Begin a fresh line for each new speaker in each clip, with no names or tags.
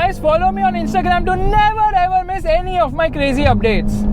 guys, follow me on Instagram to never ever miss any of my crazy updates.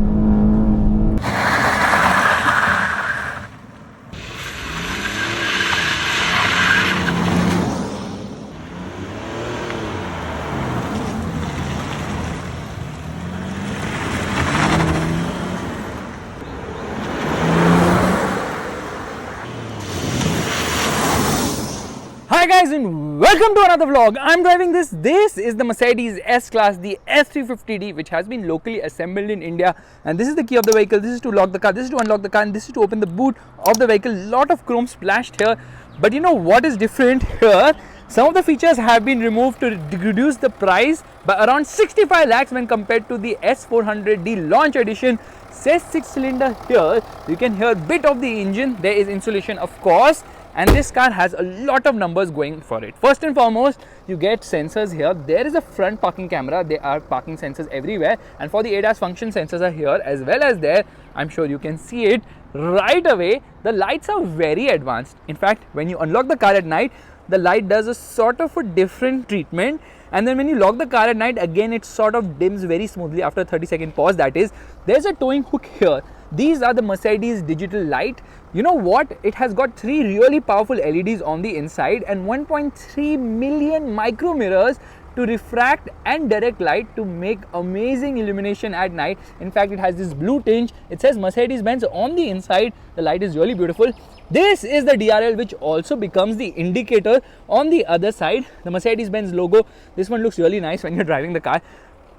Hi guys and welcome to another vlog. I'm driving this. This is the Mercedes S-Class, the S350D, which has been locally assembled in India. And this is the key of the vehicle. This is to lock the car, this is to unlock the car, and this is to open the boot of the vehicle. Lot of chrome splashed here. But you know what is different here? Some of the features have been removed to reduce the price by around 65 lakhs when compared to the S400D launch edition. Says 6-cylinder here. You can hear a bit of the engine. There is insulation, of course. And this car has a lot of numbers going for it. First and foremost, you get sensors here. There is a front parking camera. There are parking sensors everywhere. And for the ADAS function, sensors are here as well as there. I'm sure you can see it right away. The lights are very advanced. In fact, when you unlock the car at night, the light does a sort of a different treatment. And then when you lock the car at night, again, it sort of dims very smoothly after a 30-second pause. That is, there's a towing hook here. These are the Mercedes digital light. You know what? It has got 3 really powerful LEDs on the inside and 1.3 million micro mirrors to refract and direct light to make amazing illumination at night. In fact, it has this blue tinge. It says Mercedes-Benz on the inside. The light is really beautiful. This is the DRL, which also becomes the indicator on the other side. The Mercedes-Benz logo. This one looks really nice when you're driving the car.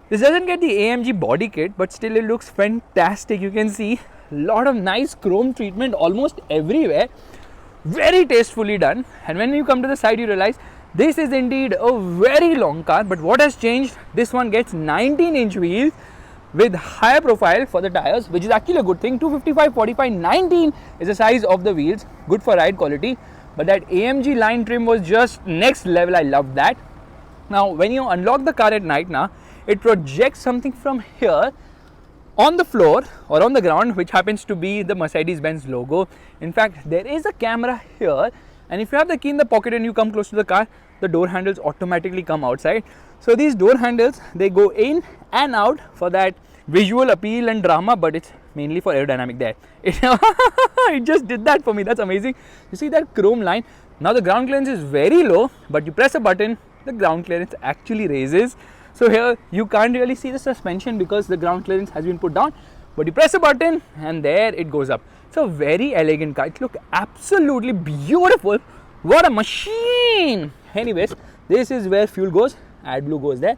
This doesn't get the AMG body kit, but still it looks fantastic. You can see a lot of nice chrome treatment almost everywhere. Very tastefully done. And when you come to the side, you realize this is indeed a very long car. But what has changed? This one gets 19-inch wheels with higher profile for the tires, which is actually a good thing. 255, 45, 19 is the size of the wheels. Good for ride quality. But that AMG line trim was just next level. I love that. Now, when you unlock the car at night now, it projects something from here on the floor or on the ground, which happens to be the Mercedes-Benz logo. In fact, there is a camera here, and if you have the key in the pocket and you come close to the car, the door handles automatically come outside. So these door handles, they go in and out for that visual appeal and drama, but it's mainly for aerodynamic there. It just did that for me. That's amazing. You see that chrome line? Now the ground clearance is very low, but you press a button, the ground clearance actually raises. So here you can't really see the suspension because the ground clearance has been put down, but you press a button and there it goes up. It's a very elegant car. It looks absolutely beautiful. What a machine! Anyways, this is where fuel goes. AdBlue goes there.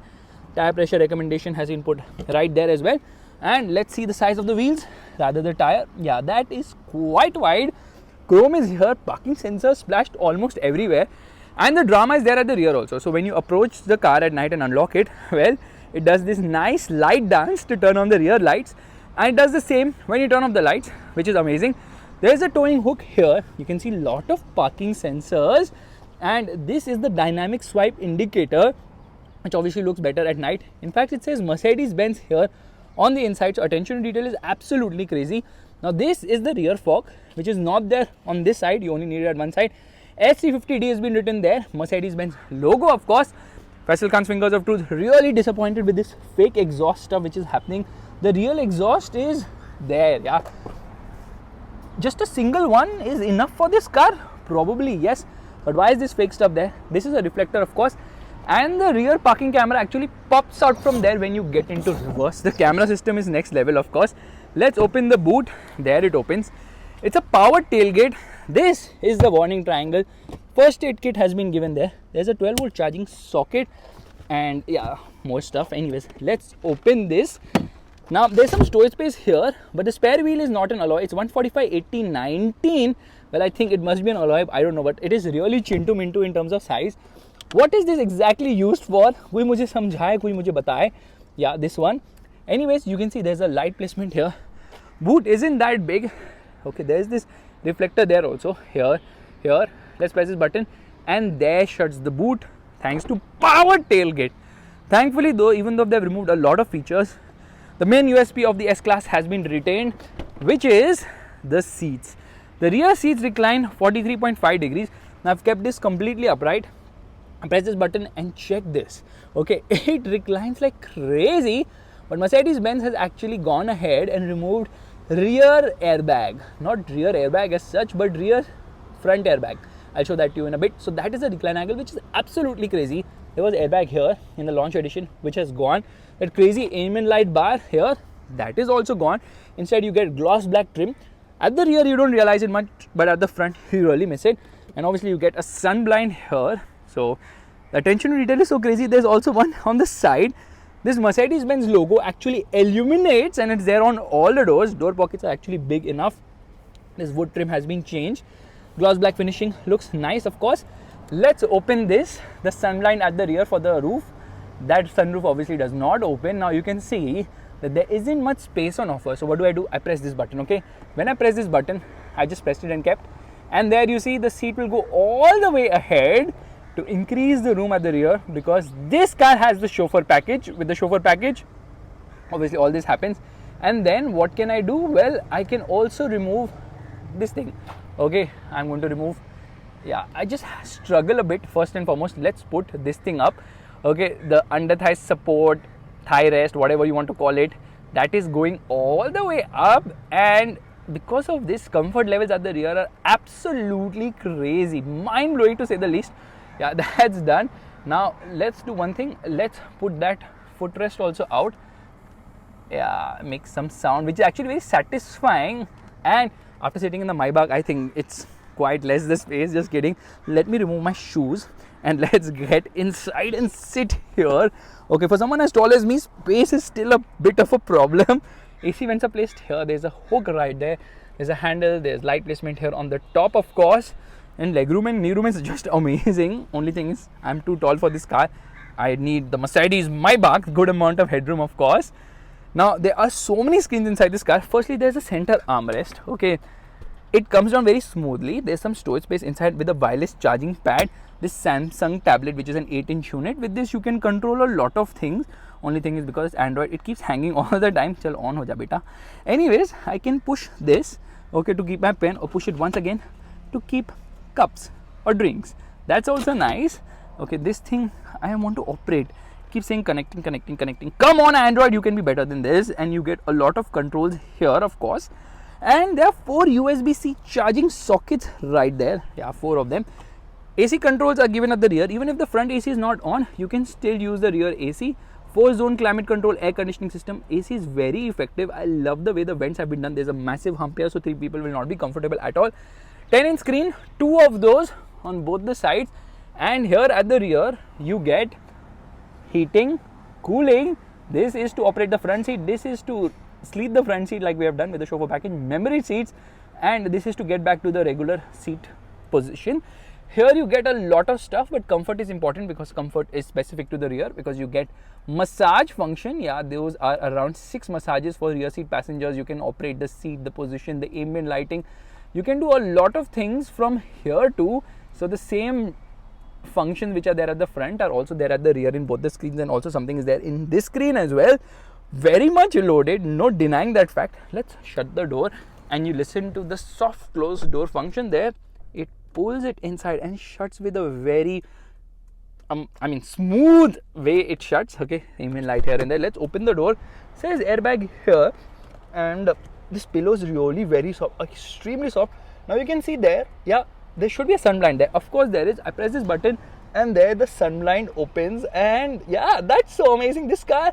Tire pressure recommendation has been put right there as well. And let's see the size of the wheels, rather the tire. Yeah, that is quite wide. Chrome is here. Parking sensors splashed almost everywhere. And the drama is there at the rear also. So when you approach the car at night and unlock it, well, it does this nice light dance to turn on the rear lights. And it does the same when you turn off the lights, which is amazing. There is a towing hook here. You can see a lot of parking sensors. And this is the dynamic swipe indicator, which obviously looks better at night. In fact, it says Mercedes-Benz here on the inside. So attention to detail is absolutely crazy. Now this is the rear fork, which is not there on this side. You only need it at one side. S350D has been written there. Mercedes-Benz logo, of course. Faisal Khan's fingers of truth. Really disappointed with this fake exhaust stuff which is happening. The real exhaust is there, yeah. Just a single one is enough for this car? Probably yes. But why is this fake stuff there? This is a reflector, of course. And the rear parking camera actually pops out from there when you get into reverse. The camera system is next level, of course. Let's open the boot. There it opens. It's a powered tailgate. This is the warning triangle. First aid kit has been given there. There's a 12-volt charging socket and yeah, more stuff. Anyways, let's open this. Now there's some storage space here, but the spare wheel is not an alloy. It's 145, 18, 19. Well, I think it must be an alloy. I don't know, but it is really chintu mintu in terms of size. What is this exactly used for? कोई मुझे समझाए, कोई मुझे बताए. Yeah, this one. Anyways, you can see there's a light placement here. Boot isn't that big. Okay, there's this reflector there also. Here. Let's press this button and there shuts the boot thanks to powered tailgate. Thankfully though, even though they've removed a lot of features, the main USP of the S-Class has been retained, which is the seats. The rear seats recline 43.5 degrees. Now I've kept this completely upright. press this button and check this. Okay, it reclines like crazy, but Mercedes-Benz has actually gone ahead and removed rear airbag. Not rear airbag as such, but rear front airbag. I'll show that to you in a bit. So that is a recline angle, which is absolutely crazy. There was airbag here in the launch edition, which has gone. That crazy ambient light bar here, that is also gone. Instead, you get gloss black trim. At the rear, you don't realize it much, but at the front, you really miss it. And obviously, you get a sun blind here. So the attention to detail is so crazy. There's also one on the side. This Mercedes-Benz logo actually illuminates, and it's there on all the doors. Door pockets are actually big enough. This wood trim has been changed. Gloss black finishing looks nice, of course. Let's open this. The sunblind at the rear for the roof. That sunroof obviously does not open. Now you can see that there isn't much space on offer. So what do? I press this button, okay? When I press this button, I just pressed it and kept. And there you see the seat will go all the way ahead to increase the room at the rear, because this car has the chauffeur package. With the chauffeur package, obviously all this happens. And then what can I do? Well, I can also remove this thing. Okay, I'm going to remove. Yeah, I just struggle a bit. First and foremost, let's put this thing up. Okay, the under thigh support, thigh rest, whatever you want to call it, that is going all the way up. And because of this, comfort levels at the rear are absolutely crazy, mind blowing to say the least. Yeah, that's done. Now let's do one thing. Let's put that footrest also out. Yeah, make some sound, which is actually very satisfying. And after sitting in the Maybach, I think it's quite less the space. Just kidding. Let me remove my shoes and let's get inside and sit here. Okay, for someone as tall as me, space is still a bit of a problem. AC vents are placed here. There's a hook right there. There's a handle. There's light placement here on the top, of course. And legroom and kneeroom is just amazing. Only thing is, I'm too tall for this car. I need the Mercedes Maybach, good amount of headroom, of course. Now, there are so many screens inside this car. Firstly, there's a center armrest. Okay, it comes down very smoothly. There's some storage space inside with a wireless charging pad. This Samsung tablet, which is an 8-inch unit. With this, you can control a lot of things. Only thing is, because Android, it keeps hanging all the time. Chal, on ho ja beta. Anyways, I can push this, okay, to keep my pen, or push it once again to keep cups or drinks. That's also nice. Okay, this thing I want to operate. Keep saying connecting. Come on, Android, you can be better than this. And you get a lot of controls here, of course. And there are 4 USB-C charging sockets right there. Yeah, 4 of them. AC controls are given at the rear. Even if the front AC is not on, you can still use the rear AC. 4-zone climate control air conditioning system. AC is very effective. I love the way the vents have been done. There's a massive hump here, so 3 people will not be comfortable at all. 10-inch screen, 2 of those on both the sides. And here at the rear, you get heating, cooling. This is to operate the front seat. This is to sleep the front seat like we have done with the chauffeur package. Memory seats. And this is to get back to the regular seat position. Here you get a lot of stuff, but comfort is important because comfort is specific to the rear, because you get massage function. Yeah, those are around 6 massages for rear seat passengers. You can operate the seat, the position, the ambient lighting. You can do a lot of things from here too. So the same functions which are there at the front are also there at the rear in both the screens, and also something is there in this screen as well. Very much loaded, no denying that fact. Let's shut the door and you listen to the soft close door function there. It pulls it inside and shuts with a very smooth way it shuts. Okay, ambient light here and there. Let's open the door. Says airbag here, and this pillow is really very soft, extremely soft. Now you can see there, yeah, there should be a sunblind there. Of course there is. I press this button and there the sunblind opens, and yeah, that's so amazing. This car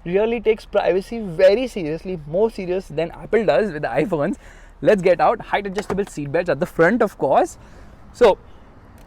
really takes privacy very seriously, more serious than Apple does with the iPhones. Let's get out. Height adjustable seat belts at the front, of course. So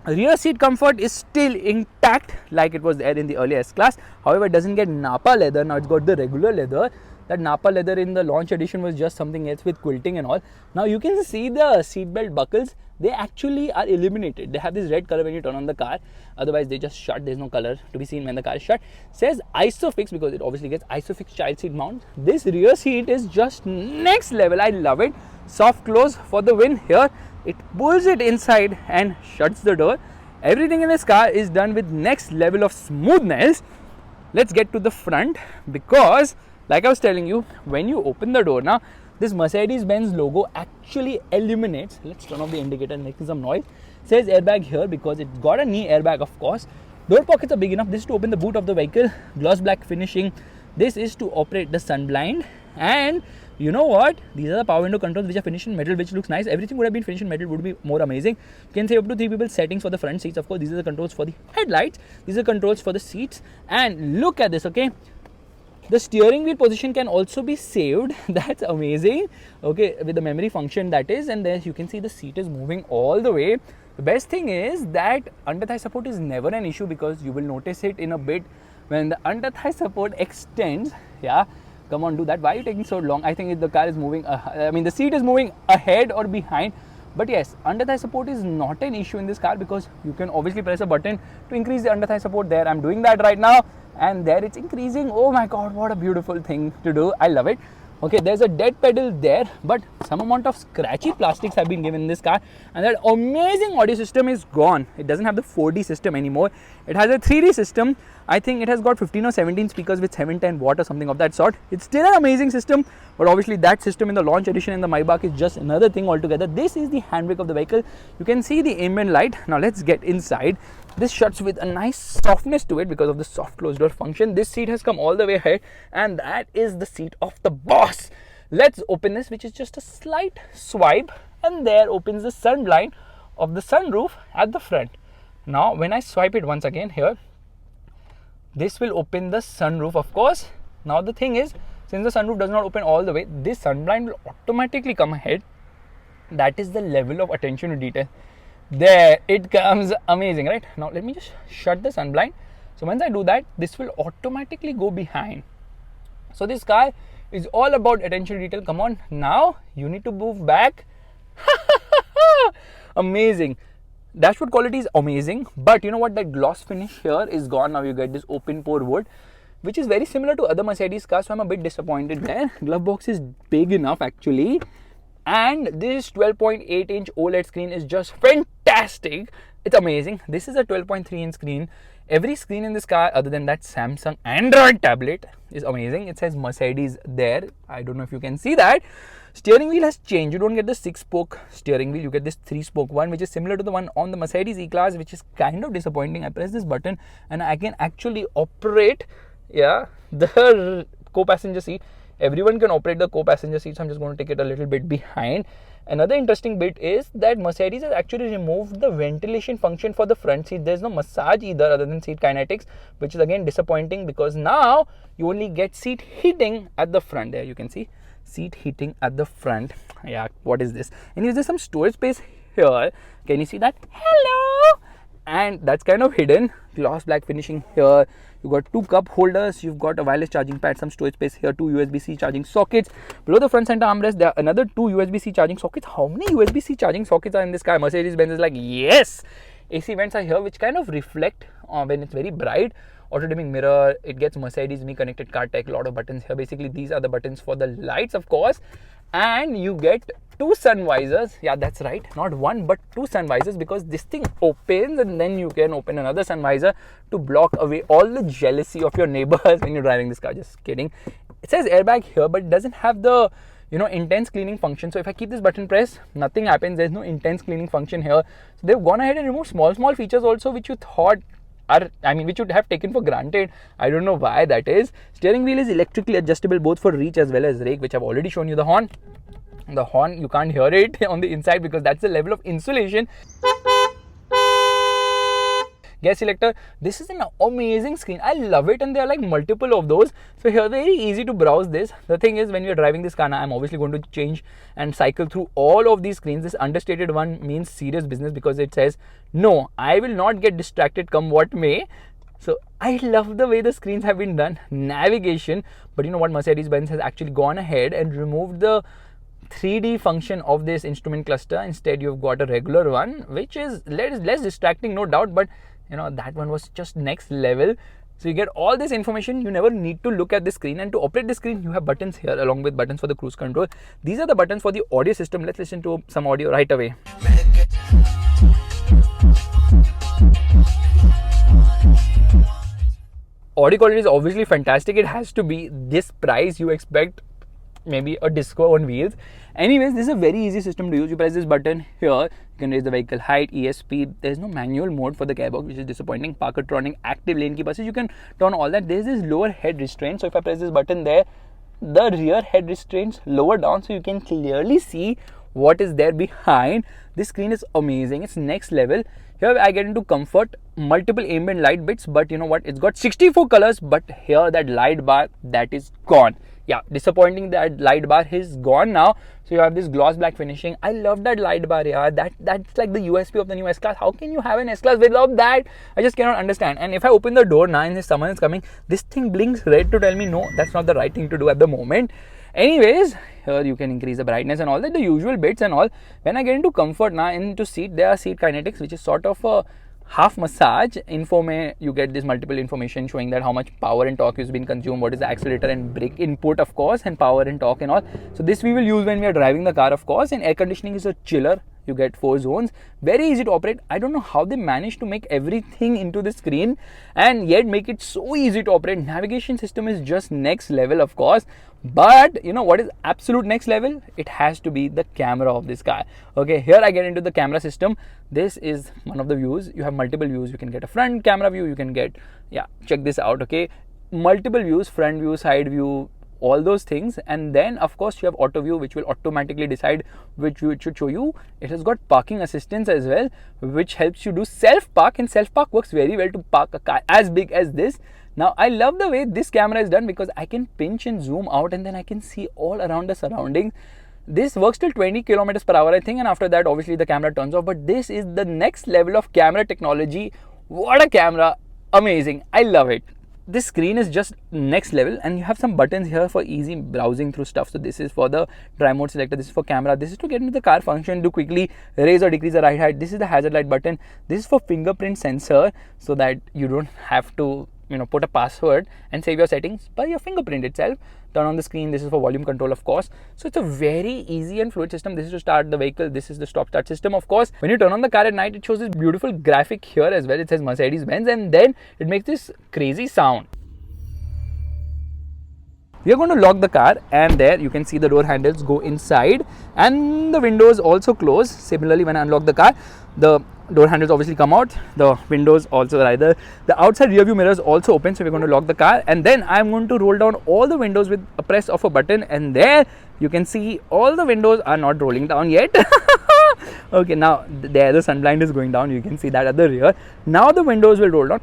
rear seat comfort is still intact like it was there in the earlier S-Class. However, it doesn't get Napa leather. Now it's got the regular leather. That Napa leather in the launch edition was just something else with quilting and all. Now you can see the seatbelt buckles. They actually are illuminated. They have this red color when you turn on the car. Otherwise, they just shut. There's no color to be seen when the car is shut. Says ISOFIX because it obviously gets ISOFIX child seat mount. This rear seat is just next level. I love it. Soft close for the win here. It pulls it inside and shuts the door. Everything in this car is done with next level of smoothness. Let's get to the front, because like I was telling you, when you open the door now, this Mercedes-Benz logo actually illuminates. Let's turn off the indicator and make some noise. It says airbag here because it's got a knee airbag, of course. Door pockets are big enough. This is to open the boot of the vehicle. Gloss black finishing. This is to operate the sun blind. And you know what? These are the power window controls which are finished in metal, which looks nice. Everything would have been finished in metal, would be more amazing. You can say up to 3 people settings for the front seats. Of course, these are the controls for the headlights. These are controls for the seats. And look at this, okay? The steering wheel position can also be saved. That's amazing. Okay, with the memory function that is. And then you can see the seat is moving all the way. The best thing is that under thigh support is never an issue, because you will notice it in a bit when the under thigh support extends. Yeah, come on, do that. Why are you taking so long? I think the car is moving, the seat is moving ahead or behind. But yes, under thigh support is not an issue in this car, because you can obviously press a button to increase the under thigh support there. I'm doing that right now, and there it's increasing. Oh my god, what a beautiful thing to do. I love it. Okay, there's a dead pedal there, but some amount of scratchy plastics have been given in this car, and that amazing audio system is gone. It doesn't have the 4D system anymore. It has a 3D system. I think it has got 15 or 17 speakers with 710 watt or something of that sort. It's still an amazing system, but obviously that system in the launch edition in the Maybach is just another thing altogether. This is the handbrake of the vehicle. You can see the ambient light. Now let's get inside. This shuts with a nice softness to it because of the soft closed door function. This seat has come all the way ahead, and that is the seat of the boss. Let's open this, which is just a slight swipe, and there opens the sun blind of the sunroof at the front. Now when I swipe it once again here, this will open the sunroof, of course. Now the thing is, since the sunroof does not open all the way, this sun blind will automatically come ahead. That is the level of attention to detail. There it comes, amazing, right? Now let me just shut the sun blind. So once I do that, this will automatically go behind. So this car is all about attention to detail. Come on, now you need to move back. Amazing. Dashboard quality is amazing, but you know what, that gloss finish here is gone. Now you get this open pore wood, which is very similar to other Mercedes cars, so I'm a bit disappointed there. Glove box is big enough actually, and this 12.8 inch OLED screen is just fantastic. It's amazing. This is a 12.3 inch screen. Every screen in this car other than that Samsung Android tablet is amazing. It says Mercedes there. I don't know if you can see that. Steering wheel has changed. You don't get the 6-spoke steering wheel. You get this 3-spoke one, which is similar to the one on the Mercedes E-Class, which is kind of disappointing. I press this button and I can actually operate the co-passenger seat. Everyone can operate the co-passenger seat, so I'm just going to take it a little bit behind. Another interesting bit is that Mercedes has actually removed the ventilation function for the front seat. There's no massage either other than seat kinetics, which is again disappointing, because now you only get seat heating at the front. There you can see seat heating at the front. Yeah, what is this? And is there some storage space here? Can you see that? Hello! And that's kind of hidden. Gloss black finishing here. You've got 2 cup holders, you've got a wireless charging pad, some storage space here, 2 USB-C charging sockets. Below the front center armrest, there are another 2 USB-C charging sockets. How many USB-C charging sockets are in this car? Mercedes-Benz is like, yes! AC vents are here, which kind of reflect when it's very bright. Auto dimming mirror, it gets Mercedes Me Connected Car Tech, a lot of buttons here. Basically, these are the buttons for the lights, of course. And you get 2 sun visors. Yeah, that's right, not 1 but 2 sun visors, because this thing opens and then you can open another sun visor to block away all the jealousy of your neighbors when you're driving this car. Just kidding. It says airbag here, but it doesn't have the intense cleaning function. So if I keep this button pressed, nothing happens. There's no intense cleaning function here. So they've gone ahead and removed small features also, which you thought which would have taken for granted. I don't know why that is. Steering wheel is electrically adjustable both for reach as well as rake, which I've already shown you. The horn, you can't hear it on the inside because that's the level of insulation. Gas selector, this is an amazing screen. I love it, and there are like multiple of those. So here, very easy to browse this. The thing is, when you're driving this car now, I'm obviously going to change and cycle through all of these screens. This understated one means serious business, because it says, no, I will not get distracted come what may. So I love the way the screens have been done. Navigation, but you know what, Mercedes-Benz has actually gone ahead and removed the 3D function of this instrument cluster. Instead, you've got a regular one, which is less distracting, no doubt, but that one was just next level. So you get all this information. You never need to look at the screen, and to operate the screen you have buttons here along with buttons for the cruise control. These are the buttons for the audio system. Let's listen to some audio right away. Audio quality is obviously fantastic. It has to be. This price, you expect maybe a disco on wheels. Anyways, this is a very easy system to use. You press this button here, you can raise the vehicle height, ESP. There's no manual mode for the gearbox, which is disappointing. Parkotronic, active lane keep assist, you can turn all that. There's this lower head restraint, so if I press this button there, the rear head restraints lower down, so you can clearly see what is there behind. This screen is amazing, it's next level. Here I get into comfort, multiple ambient light bits, but you know what, it's got 64 colors, but here that light bar, that is gone. Yeah, disappointing, that light bar is gone now. So you have this gloss black finishing. I love that light bar, yeah. That's like the USP of the new S-Class. How can you have an S-Class without that? I just cannot understand. And if I open the door now and someone is coming, this thing blinks red to tell me no, that's not the right thing to do at the moment. Anyways, here you can increase the brightness and all that, the usual bits and all. When I get into comfort now, into seat, there are seat kinetics, which is sort of a half massage. Info mein, you get this multiple information showing that how much power and torque has been consumed, what is the accelerator and brake input, of course, and power and torque and all. So this we will use when we are driving the car, of course. And air conditioning is a chiller. You get 4 zones, very easy to operate. I don't know how they managed to make everything into the screen and yet make it so easy to operate. Navigation system is just next level, of course, but you know what is absolute next level? It has to be the camera of this car. Okay, here I get into the camera system. This is one of the views. You have multiple views. You can get a front camera view, you can get, yeah, check this out. Okay, multiple views, front view, side view, all those things. And then of course you have auto view, which will automatically decide which view it should show you. It has got parking assistance as well, which helps you do self park, and self park works very well to park a car as big as this. Now I love the way this camera is done, because I can pinch and zoom out and then I can see all around the surroundings. This works till 20 kilometers per hour, I think, and after that obviously the camera turns off. But this is the next level of camera technology. What a camera, amazing, I love it. This screen is just next level, and you have some buttons here for easy browsing through stuff. So this is for the drive mode selector, this is for camera, this is to get into the car function, to quickly raise or decrease the ride height. This is the hazard light button, this is for fingerprint sensor, so that you don't have to, you know, put a password and save your settings by your fingerprint itself. Turn on the screen, this is for volume control, of course. So it's a very easy and fluid system. This is to start the vehicle, this is the stop start system, of course. When you turn on the car at night, it shows this beautiful graphic here as well. It says Mercedes-Benz, and then it makes this crazy sound. We are going to lock the car, and there you can see the door handles go inside and the windows also close. Similarly, when I unlock the car, the door handles obviously come out, the windows also, rather the outside rear view mirrors also open. So we're going to lock the car, and then I'm going to roll down all the windows with a press of a button, and there you can see all the windows are not rolling down yet. Okay, now there the sun blind is going down, you can see that at the rear. Now the windows will roll down,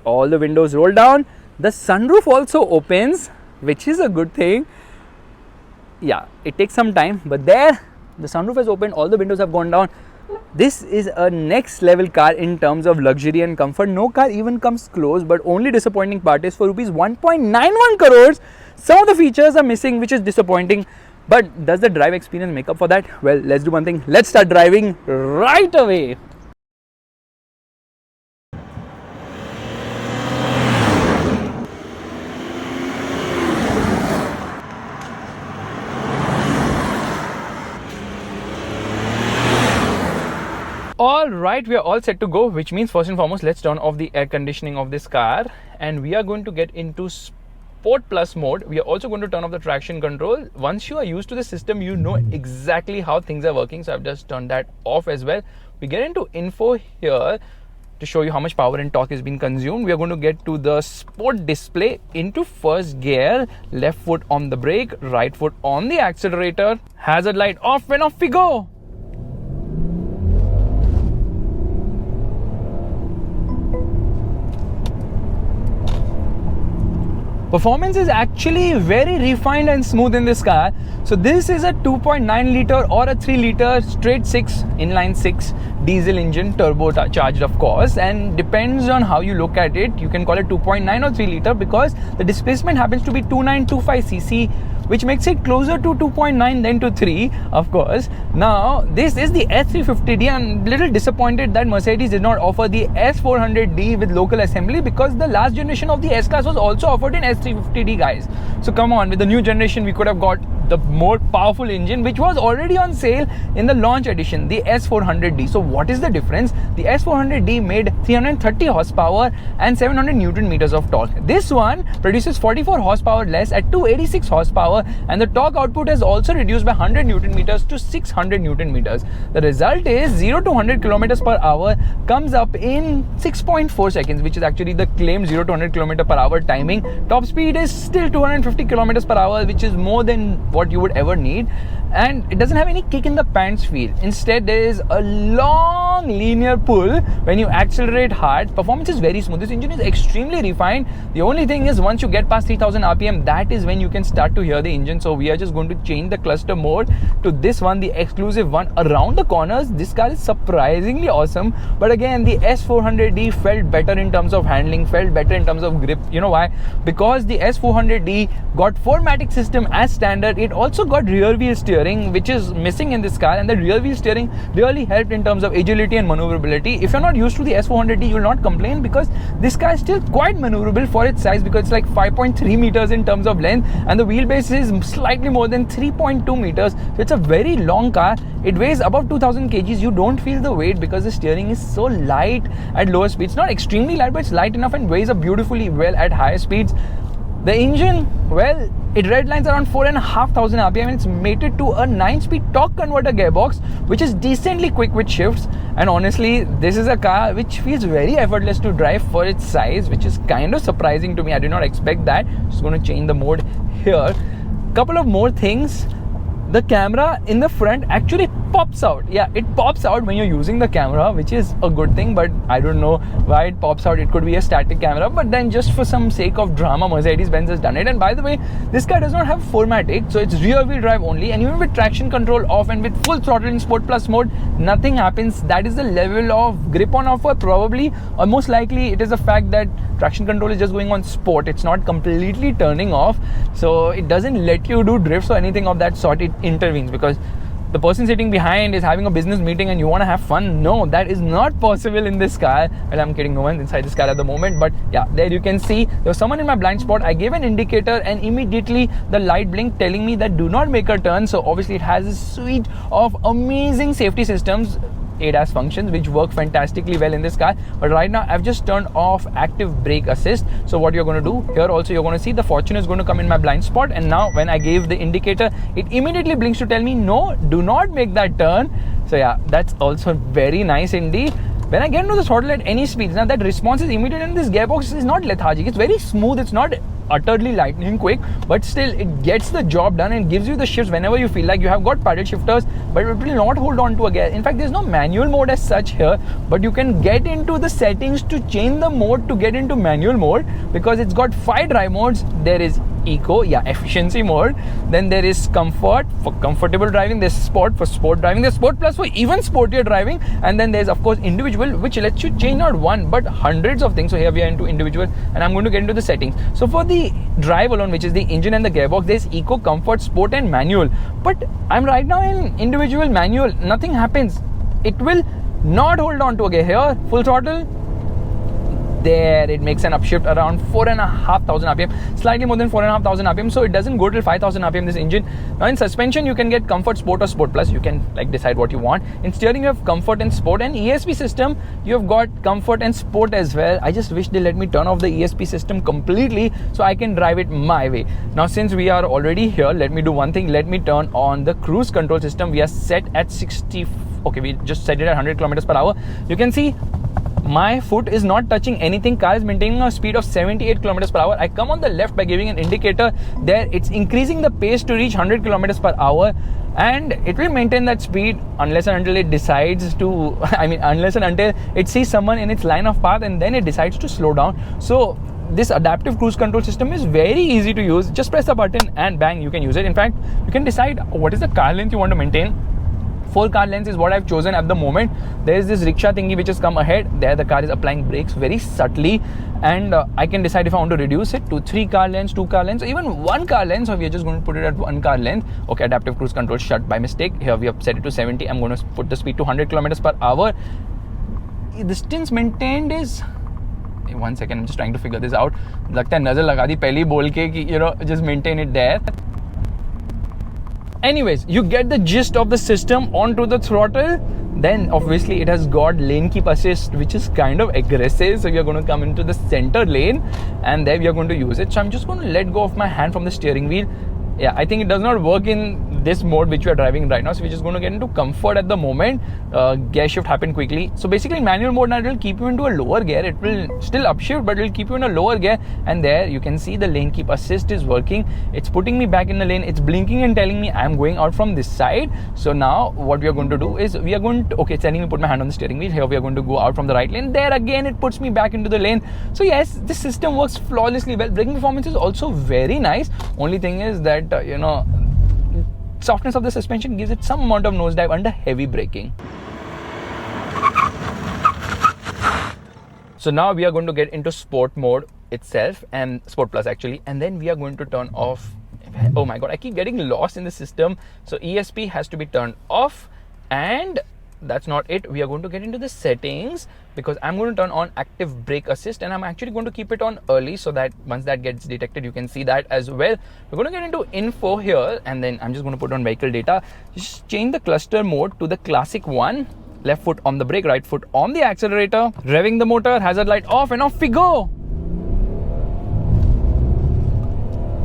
all the windows roll down, the sunroof also opens, which is a good thing. Yeah, it takes some time, but there the sunroof has opened, all the windows have gone down. This is a next level car in terms of luxury and comfort. No car even comes close, but only disappointing part is for rupees 1.91 crores. Some of the features are missing, which is disappointing. But does the drive experience make up for that? Well, let's do one thing. Let's start driving right away. Alright, we are all set to go, which means first and foremost, let's turn off the air conditioning of this car, and we are going to get into Sport Plus mode. We are also going to turn off the traction control. Once you are used to the system, you know exactly how things are working, so I've just turned that off as well. We get into info here to show you how much power and torque has been consumed. We are going to get to the sport display, into first gear, left foot on the brake, right foot on the accelerator, hazard light off, and off we go. Performance is actually very refined and smooth in this car. So this is a 2.9 liter or a 3 liter straight 6 inline 6 diesel engine, turbo charged of course, and depends on how you look at it. You can call it 2.9 or 3 liter because the displacement happens to be 2925 cc, which makes it closer to 2.9 than to 3, of course. Now, this is the S350D. I'm a little disappointed that Mercedes did not offer the S400D with local assembly, because the last generation of the S-Class was also offered in S350D, guys. So come on, with the new generation, we could have got the more powerful engine, which was already on sale in the launch edition, the S400D. So what is the difference? The S400D made 330 horsepower and 700 Newton meters of torque. This one produces 44 horsepower less at 286 horsepower, and the torque output has also reduced by 100 Newton meters to 600 Newton meters. The result is 0 to 100 kilometers per hour comes up in 6.4 seconds, which is actually the claimed 0 to 100 kilometer per hour timing. Top speed is still 250 kilometers per hour, which is more than what you would ever need. And it doesn't have any kick in the pants feel. Instead, there is a long linear pull when you accelerate hard. Performance is very smooth. This engine is extremely refined. The only thing is, once you get past 3000 RPM, that is when you can start to hear the engine. So we are just going to change the cluster mode to this one, the exclusive one. Around the corners, this car is surprisingly awesome. But again, the S400D felt better in terms of handling, felt better in terms of grip. You know why? Because the S400D got 4MATIC system as standard. It also got rear wheel steering, which is missing in this car, and the rear wheel steering really helped in terms of agility and maneuverability. If you're not used to the S400D, you will not complain, because this car is still quite maneuverable for its size, because it's like 5.3 meters in terms of length, and the wheelbase is slightly more than 3.2 meters. So it's a very long car. It weighs above 2000 kgs. You don't feel the weight because the steering is so light at lower speeds. Not extremely light, but it's light enough and weighs up beautifully well at higher speeds. The engine, well, it redlines around 4,500 RPM, and it's mated to a 9-speed torque converter gearbox, which is decently quick with shifts. And honestly, this is a car which feels very effortless to drive for its size, which is kind of surprising to me. I did not expect that. Just going to change the mode here. Couple of more things. The camera in the front actually pops out. Yeah, it pops out when you're using the camera, which is a good thing, but I don't know why it pops out. It could be a static camera, but then just for some sake of drama, Mercedes-Benz has done it. And by the way, this car does not have 4MATIC, so it's rear wheel drive only, and even with traction control off and with full throttle in Sport Plus mode, nothing happens. That is the level of grip on offer, probably, or most likely it is the fact that traction control is just going on sport. It's not completely turning off, so it doesn't let you do drifts or anything of that sort. It intervenes because the person sitting behind is having a business meeting and you want to have fun. No, that is not possible in this car. Well, I'm kidding, no one's inside this car at the moment, but yeah, there you can see there was someone in my blind spot. I gave an indicator and immediately the light blinked telling me that do not make a turn. So obviously it has a suite of amazing safety systems, ADAS functions, which work fantastically well in this car. But right now I've just turned off active brake assist. So what you're going to do here, also you're going to see the Fortuner is going to come in my blind spot, and now when I gave the indicator, it immediately blinks to tell me no, do not make that turn. So yeah, that's also very nice indeed. When I get into the throttle at any speeds, now that response is immediate, and this gearbox is not lethargic. It's very smooth. It's not utterly lightning quick, but still it gets the job done and gives you the shifts whenever you feel like. You have got paddle shifters, but it will not hold on to a gear. In fact, there's no manual mode as such here, but you can get into the settings to change the mode to get into manual mode, because it's got 5 drive modes. There is eco, yeah, efficiency mode, then there is comfort for comfortable driving, there's sport for sport driving, there's Sport Plus for even sportier driving, and then there's of course individual, which lets you change not one but hundreds of things. So here we are into individual, and I'm going to get into the settings. So for the drive alone, which is the engine and the gearbox, there's eco, comfort, sport and manual. But I'm right now in individual manual. Nothing happens. It will not hold on to a gear. Here, full throttle, there it makes an upshift around 4,500 RPM, slightly more than 4,500 RPM, so it doesn't go till 5,000 RPM, this engine. Now in suspension, you can get comfort, sport or sport plus. You can like decide what you want. In steering, you have comfort and sport, and ESP system, you have got comfort and sport as well. I just wish they let me turn off the ESP system completely so I can drive it my way. Now since we are already here, let me do one thing. Let me turn on the cruise control system. We are set at 60. Okay, we just set it at 100 kilometers per hour. You can see my foot is not touching anything. Car is maintaining a speed of 78 kilometers per hour. I come on the left by giving an indicator there. It's increasing the pace to reach 100 kilometers per hour, and it will maintain that speed unless and until it decides to, unless and until it sees someone in its line of path, and then it decides to slow down. So this adaptive cruise control system is very easy to use. Just press a button and bang, you can use it. In fact, you can decide what is the car length you want to maintain. 4 car lengths is what I've chosen at the moment. There is this rickshaw thingy which has come ahead. There the car is applying brakes very subtly, and I can decide if I want to reduce it to 3 car lengths, 2 car lengths, or even 1 car length. So we are just going to put it at 1 car length. Okay, adaptive cruise control shut by mistake. Here we have set it to 70. I'm going to put the speed to 100 kilometers per hour. The distance maintained is, 1 second, I'm just trying to figure this out. लगता है नजर लगा दी पहली बोल के कि just maintain it there. anyways, you get the gist of the system onto the throttle. Then obviously it has got lane keep assist, which is kind of aggressive. So you're going to come into the center lane and there we are going to use it. So I'm just going to let go of my hand from the steering wheel. Yeah, I think it does not work in this mode which we are driving right now. So we're just going to get into comfort at the moment. Gear shift happened quickly. So basically in manual mode now it will keep you into a lower gear. It will still upshift, but it will keep you in a lower gear. And there you can see the lane keep assist is working. It's putting me back in the lane. It's blinking and telling me I'm going out from this side. So now what we are going to do is we are going to, okay, it's telling me put my hand on the steering wheel. Here we are going to go out from the right lane. There again it puts me back into the lane. So yes, this system works flawlessly well. Braking performance is also very nice. Only thing is that softness of the suspension gives it some amount of nosedive under heavy braking. So now we are going to get into sport mode itself, and sport plus actually, and then we are going to turn off. Oh my god, I keep getting lost in the system. So ESP has to be turned off, and that's not it. We are going to get into the settings because I'm going to turn on active brake assist, and I'm actually going to keep it on early so that once that gets detected, you can see that as well. We're going to get into info here, and then I'm just going to put on vehicle data. Just change the cluster mode to the classic one. Left foot on the brake, right foot on the accelerator. Revving the motor, hazard light off, and off we go.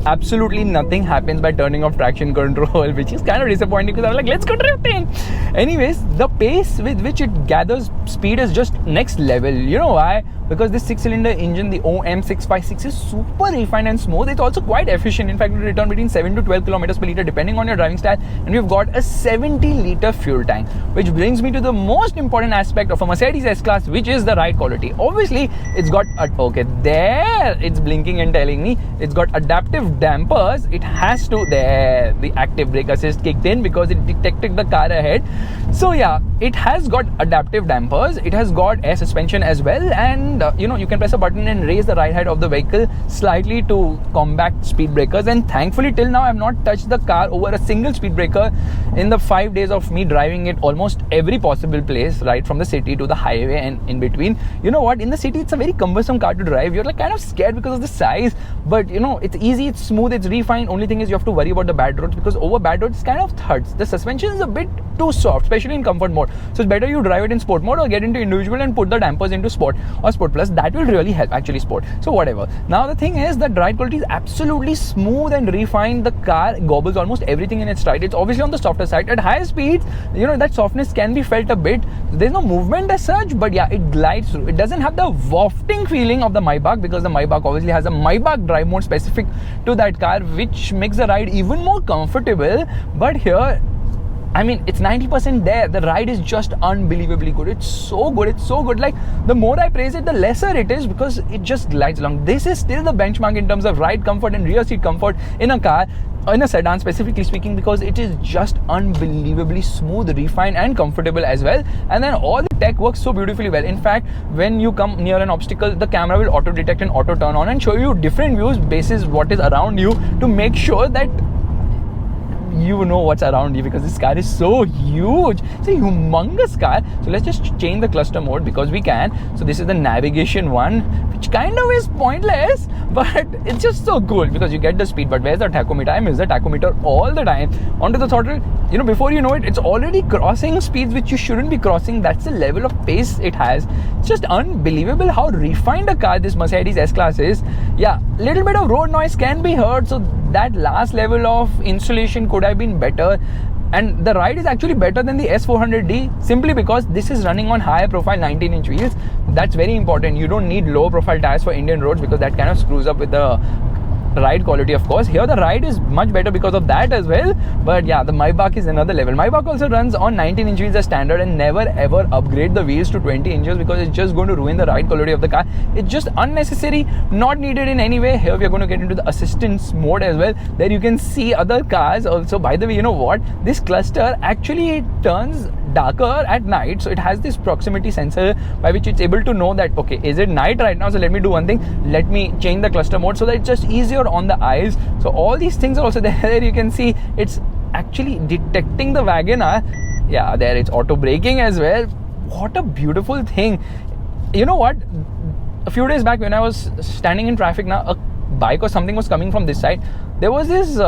Absolutely nothing happens by turning off traction control, which is kind of disappointing because I was like, let's go drifting. Anyways, the pace with which it gathers speed is just next level. You know why? Because this 6-cylinder engine, the OM656, is super refined and smooth. It's also quite efficient. In fact, it will return between 7 to 12 kilometers per liter depending on your driving style. And we've got a 70-liter fuel tank, which brings me to the most important aspect of a Mercedes S-Class, which is the ride quality. Obviously, it's got, okay, there it's blinking and telling me it's got adaptive dampers. It has to, there, the active brake assist kicked in because it detected the car ahead. So yeah, it has got adaptive dampers. It has got air suspension as well, and you can press a button and raise the ride height of the vehicle slightly to combat speed breakers. And thankfully till now I have not touched the car over a single speed breaker in the 5 days of me driving it almost every possible place, right from the city to the highway and in between. You know what, in the city it's a very cumbersome car to drive. You're like kind of scared because of the size, but it's easy, it's smooth, it's refined. Only thing is you have to worry about the bad roads, because over bad roads it's kind of thuds. The suspension is a bit too soft, especially in comfort mode. So it's better you drive it in sport mode or get into individual and put the dampers into sport or sport plus. That will really help, actually sport. So whatever. Now the thing is that ride quality is absolutely smooth and refined. The car gobbles almost everything in its stride. It's obviously on the softer side. At higher speeds, that softness can be felt a bit. There's no movement as such, but yeah, it glides through. It doesn't have the wafting feeling of the Maybach, because the Maybach obviously has a Maybach drive mode specific to that car, which makes the ride even more comfortable. But here, I mean, it's 90% there. The ride is just unbelievably good. It's so good. It's so good. Like, the more I praise it, the lesser it is, because it just glides along. This is still the benchmark in terms of ride comfort and rear seat comfort in a car, in a sedan specifically speaking, because it is just unbelievably smooth, refined and comfortable as well. And then all the tech works so beautifully well. In fact, when you come near an obstacle, the camera will auto detect and auto turn on and show you different views basis what is around you, to make sure that you know what's around you, because this car is so huge. It's a humongous car. So let's just change the cluster mode because we can. So this is the navigation one, which kind of is pointless, but it's just so cool because you get the speed. But where's the tachometer? I miss the tachometer all the time. Onto the throttle, before you know it, it's already crossing speeds which you shouldn't be crossing. That's the level of pace it has. It's just unbelievable how refined a car this Mercedes S-Class is. Yeah, little bit of road noise can be heard, so that last level of insulation could have been better. And the ride is actually better than the S400D simply because this is running on higher profile 19-inch wheels. That's very important. You don't need low profile tires for Indian roads because that kind of screws up with the ride quality, of course. Here the ride is much better because of that as well. But yeah, the Maybach is another level. Maybach also runs on 19-inch wheels as standard, and never ever upgrade the wheels to 20 inches because it's just going to ruin the ride quality of the car. It's just unnecessary, not needed in any way. Here we are going to get into the assistance mode as well. There you can see other cars also. By the way, you know what? This cluster actually turns darker at night, so it has this proximity sensor by which it's able to know that, okay, is it night right now? So let me do one thing. Let me change the cluster mode so that it's just easier on the eyes. So all these things are also there. There you can see it's actually detecting the Wagoner. Yeah, there it's auto braking as well. What a beautiful thing. You know what? A few days back when I was standing in traffic, now a bike or something was coming from this side. There was this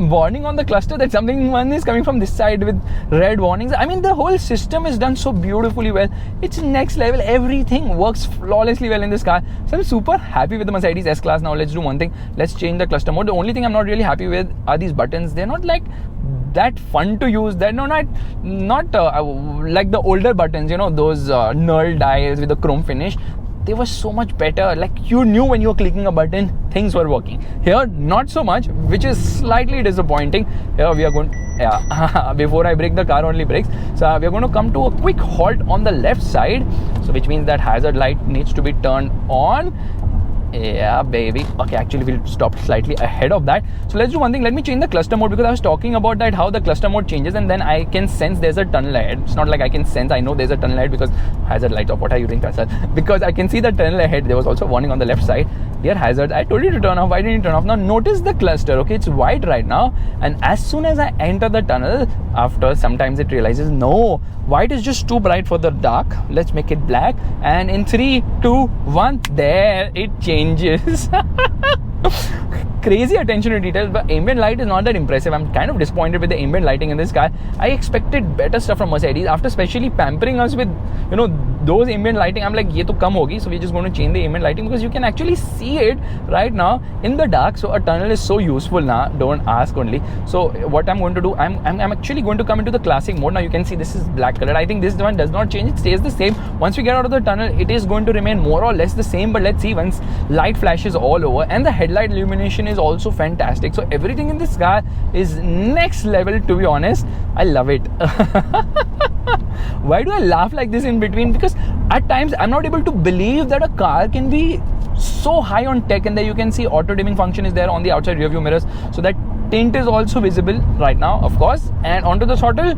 warning on the cluster that something one is coming from this side with red warnings. I mean, the whole system is done so beautifully well. It's next level. Everything works flawlessly well in this car. So I'm super happy with the Mercedes S-Class. Now let's do one thing. Let's change the cluster mode. The only thing I'm not really happy with are these buttons. They're not like that fun to use. They're not like the older buttons, you know, those knurled dials with the chrome finish. They were so much better. Like, you knew when you were clicking a button, things were working. Here, not so much, which is slightly disappointing. Here we are going, before I brake, the car only brakes. So we are going to come to a quick halt on the left side. So which means that hazard light needs to be turned on. Yeah, baby. Okay, actually we'll stop slightly ahead of that. So let's do one thing. Let me change the cluster mode, because I was talking about that, how the cluster mode changes, and then I can sense there's a tunnel ahead. It's not like I can sense, I know there's a tunnel ahead because hazard light. Of what are you doing, Kasar? Because I can see the tunnel ahead. There was also warning on the left side. Dear hazard, I told you to turn off. Why didn't you turn off? Now notice the cluster. Okay, it's white right now, and as soon as I enter the tunnel, after sometimes it realizes no, white is just too bright for the dark. Let's make it black, and in 3, 2, 1, there it changes. Crazy attention to details, but ambient light is not that impressive. I'm kind of disappointed with the ambient lighting in this car. I expected better stuff from Mercedes. After specially pampering us with, you know, those ambient lighting, I'm like, ye to kam hogi. So we're just going to change the ambient lighting, because you can actually see it right now in the dark. So a tunnel is so useful now. Don't ask only. So what I'm going to do, I'm actually going to come into the classic mode. Now you can see this is black color. I think this one does not change. It stays the same. Once we get out of the tunnel, it is going to remain more or less the same. But let's see, once light flashes all over, and the headlight illumination is also fantastic. So everything in this car is next level, to be honest. I love it. Why do I laugh like this in between? Because at times I'm not able to believe that a car can be so high on tech. And there you can see auto dimming function is there on the outside rear view mirrors, so that tint is also visible right now, of course. And onto the throttle,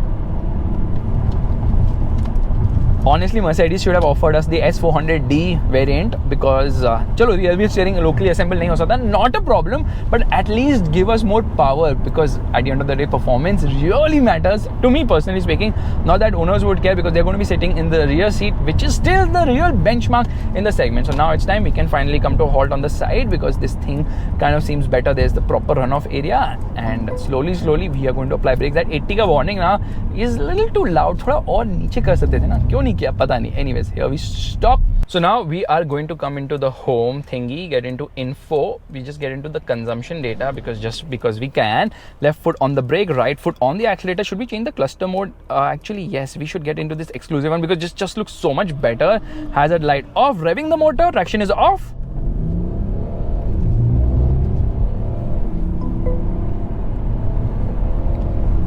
honestly, Mercedes should have offered us the S400D variant, because chalo, rear wheel steering locally assembled nahi ho sakta, not a problem, but at least give us more power, because at the end of the day, performance really matters to me personally speaking. Not that owners would care, because they're going to be sitting in the rear seat, which is still the real benchmark in the segment. So now it's time we can finally come to a halt on the side, because this thing kind of seems better. There's the proper runoff area, and slowly we are going to apply brakes. That 80 ka warning now is a little too loud. Thoda aur niche kar sakte the na, kyun nahi kiya, pata nahi. Anyways, here we stop. So now we are going to come into the home thingy, get into info. We just get into the consumption data, because we can. Left foot on the brake, right foot on the accelerator. Should we change the cluster mode? Actually, yes, we should get into this exclusive one, because this just looks so much better. Hazard light off, revving the motor, traction is off.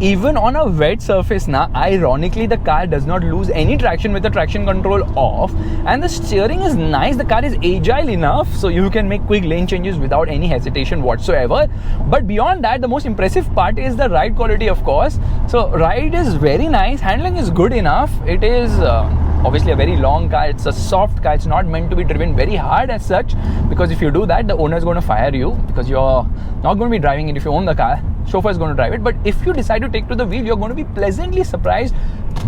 Even on a wet surface now, ironically, the car does not lose any traction with the traction control off, and the steering is nice. The car is agile enough, so you can make quick lane changes without any hesitation whatsoever. But beyond that, the most impressive part is the ride quality, of course. So ride is very nice, handling is good enough. It is obviously a very long car. It's a soft car. It's not meant to be driven very hard as such, because if you do that, the owner is going to fire you, because you're not going to be driving it if you own the car. Chauffeur is going to drive it. But if you decide to take to the wheel, you're going to be pleasantly surprised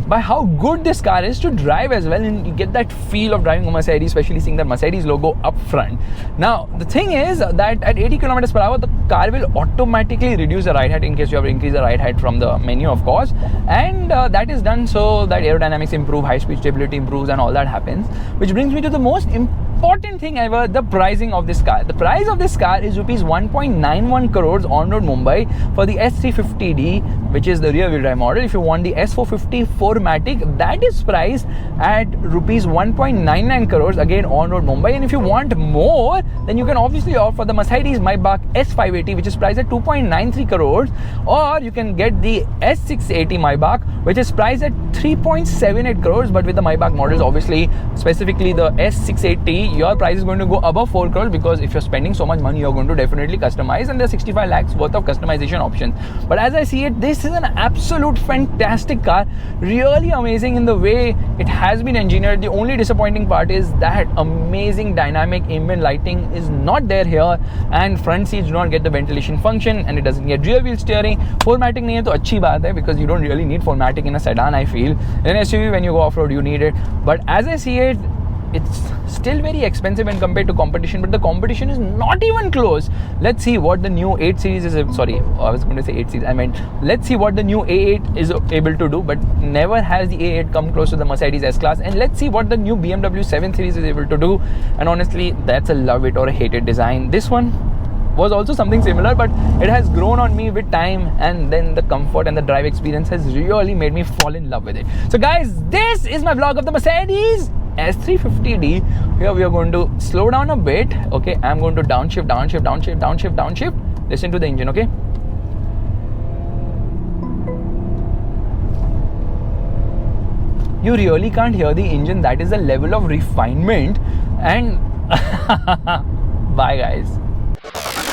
by how good this car is to drive as well, and you get that feel of driving a Mercedes, especially seeing that Mercedes logo up front. Now the thing is that at 80 kilometers per hour, the car will automatically reduce the ride height in case you have to increase the ride height from the menu, of course, and that is done so that aerodynamics improve, high speed stability improves, and all that happens. Which brings me to the most important thing ever, the pricing of this car. The price of this car is rupees 1.91 crores on road Mumbai for the S350D, which is the rear wheel drive model. If you want the S450 4MATIC, that is priced at rupees 1.99 crores again on road Mumbai. And if you want more, then you can obviously opt for the Mercedes Maybach S580, which is priced at 2.93 crores, or you can get the S680 Maybach, which is priced at 3.78 crores. But with the Maybach models, obviously specifically the S680, your price is going to go above 4 crores, because if you're spending so much money, you're going to definitely customize, and there's 65 lakhs worth of customization options. But as I see it, this is an absolute fantastic car, really amazing in the way it has been engineered. The only disappointing part is that amazing dynamic ambient lighting is not there here, and front seats do not get the ventilation function, and it doesn't get rear wheel steering. 4MATIC nahi hai to achhi baat hai, because you don't really need 4MATIC in a sedan, I feel. In an SUV, when you go off-road, you need it. But as I see it, it's still very expensive when compared to competition, but the competition is not even close. Let's see what the new 8 series is. Sorry, I was going to say 8 series. I meant let's see what the new A8 is able to do, but never has the A8 come close to the Mercedes S-Class. And let's see what the new BMW 7 Series is able to do. And honestly, that's a love it or a hate it design. This one was also something similar, but it has grown on me with time, and then the comfort and the drive experience has really made me fall in love with it. So guys, this is my vlog of the Mercedes S350D. Here we are going to slow down a bit. Okay, I'm going to downshift, downshift, downshift, downshift, downshift. Listen to the engine, okay? You really can't hear the engine. That is the level of refinement. And bye guys.